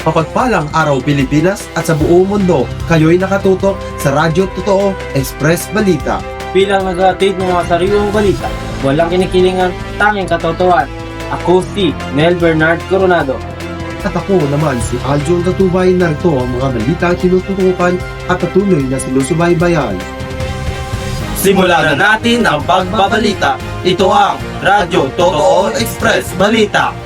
Mapagpalang araw Pilipinas at sa buong mundo, kayo'y nakatutok sa Radyo Totoo Express Balita. Bilang nag-aatid ng mga sariwang balita, walang kinikilingan, tanging katotohanan. Ako si Nel Bernard Coronado. At ako naman si Aljun Tatubay. Narito ang mga balita tinututukan at patuloy na sinusubaybayan. Simulan na natin ang pagbabalita. Ito ang Radyo Totoo Express Balita.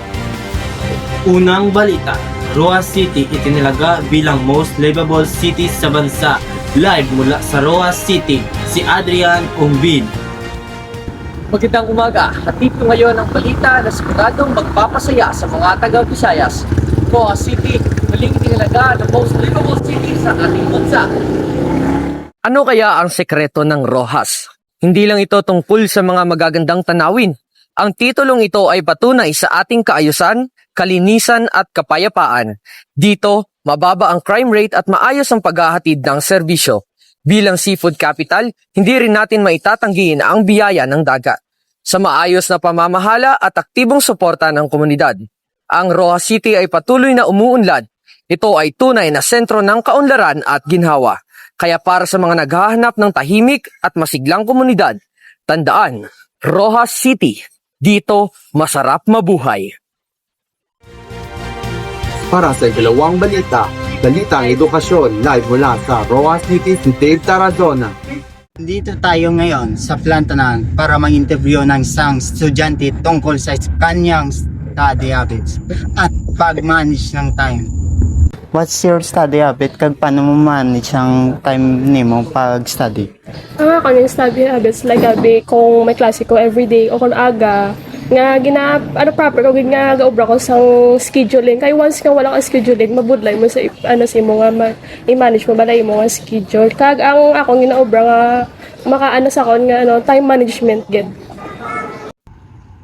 Unang balita, Roa City itinilaga bilang most livable city sa bansa. Live mula sa Roa City, si Adrian Umbin. Magandang umaga. Hatid ko ngayon ang balita na siguradong magpapasaya sa mga taga-Visayas. Roa City, muling itinilaga ng most livable city sa ating bansa. Ano kaya ang sekreto ng Rojas? Hindi lang ito tungkol sa mga magagandang tanawin. Ang titulong ito ay patunay sa ating kaayusan, kalinisan at kapayapaan. Dito, mababa ang crime rate at maayos ang paghahatid ng serbisyo. Bilang seafood capital, hindi rin natin maitatanggihin ang biyaya ng dagat. Sa maayos na pamamahala at aktibong suporta ng komunidad, ang Rojas City ay patuloy na umuunlad. Ito ay tunay na sentro ng kaunlaran at ginhawa. Kaya para sa mga naghahanap ng tahimik at masiglang komunidad, tandaan, Rojas City, dito masarap mabuhay. Para sa ikalawang balita, balitang edukasyon live mula sa Roa City si Dave Tarazona. Dito tayo ngayon sa Plantanan para mag-interview ng isang estudyante tungkol sa kanyang study habits at pag-manage ng time. What's your study habit? Kag paano mo manage ang time nimo pag-study? Ang ako yung study habits, like gabi kung may klase ko everyday o kung aga, nga proper ko nga gaobra ko sang scheduling. Kaya once nga wala ka scheduling, mabudlay mo sa sa imo nga i-manage mo balay mo nga schedule. Kag ang akong ginaobra nga makaano sa kon nga time management gid.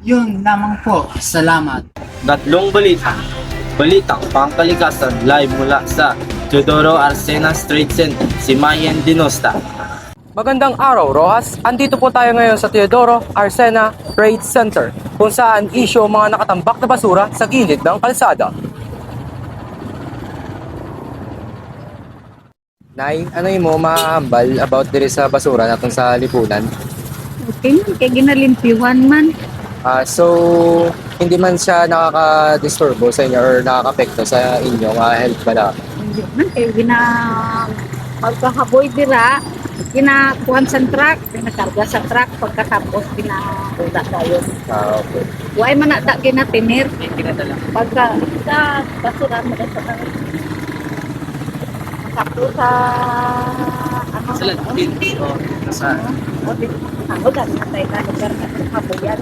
Yun lamang po. Salamat. Tatlong balita. Balitang pangkalikasan live mula sa Teodoro Arsenas Trade Center, si Mayen Dinosta. Magandang araw, Rojas. Andito po tayo ngayon sa Teodoro Arsena Trade Center, kung saan issue ang mga nakatambak na basura sa gilid ng kalsada. Nay, ano yung mo mahambal about diri sa basura natin sa lipunan? Okay, kaya ginalimpiwan man. So, hindi man siya nakaka-disturbo sa inyo or nakaka-apekto sa inyong health bala? Hindi man, kaya magkahaboy dira, ginakuhan sa truck, ginakarga sa truck, pagkatapos ginakuda tayo. Okay. Huwag man na ginatinir. Pagka sa basura mo sa tapos sa Sa landfill o sa ako dahil na tayo na lugar na haboyan.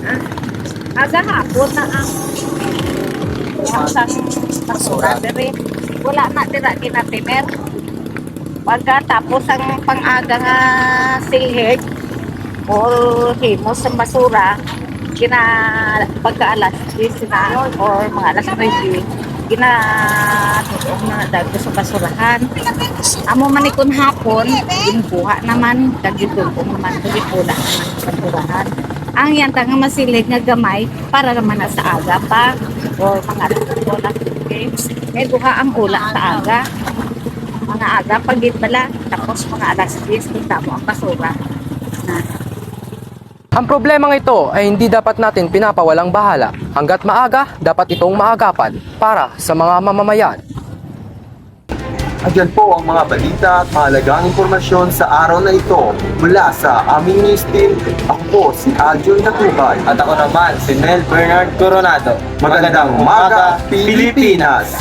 Aga hapon na ang basura diri. Wala na dira ginatinir. Pagkatapos ang pang-aga nga silhig o himos sa basura, pagka-alas 10 na or mga alas 9, ginatulog na dahil sa basurahan. Amo manikon hapon, ginbuha naman, kagitulong naman, kagipula naman sa basurahan. Ang yan nga masilig nga gamay para naman na sa aga pa o mga alas 10. May buha ang ula sa aga. Mga aga pagit bala, tapos mga alas 10 kita mo ang basura. Ang problemang ito ay hindi dapat natin pinapawalang bahala. Hanggat maaga, dapat itong maagapan para sa mga mamamayan. At yan po ang mga balita at mahalagang impormasyon sa araw na ito mula sa aming news team. Ako po si Aljun Tatubay. At ako naman, si Nel Bernard Coronado. Magandang umaga, Pilipinas!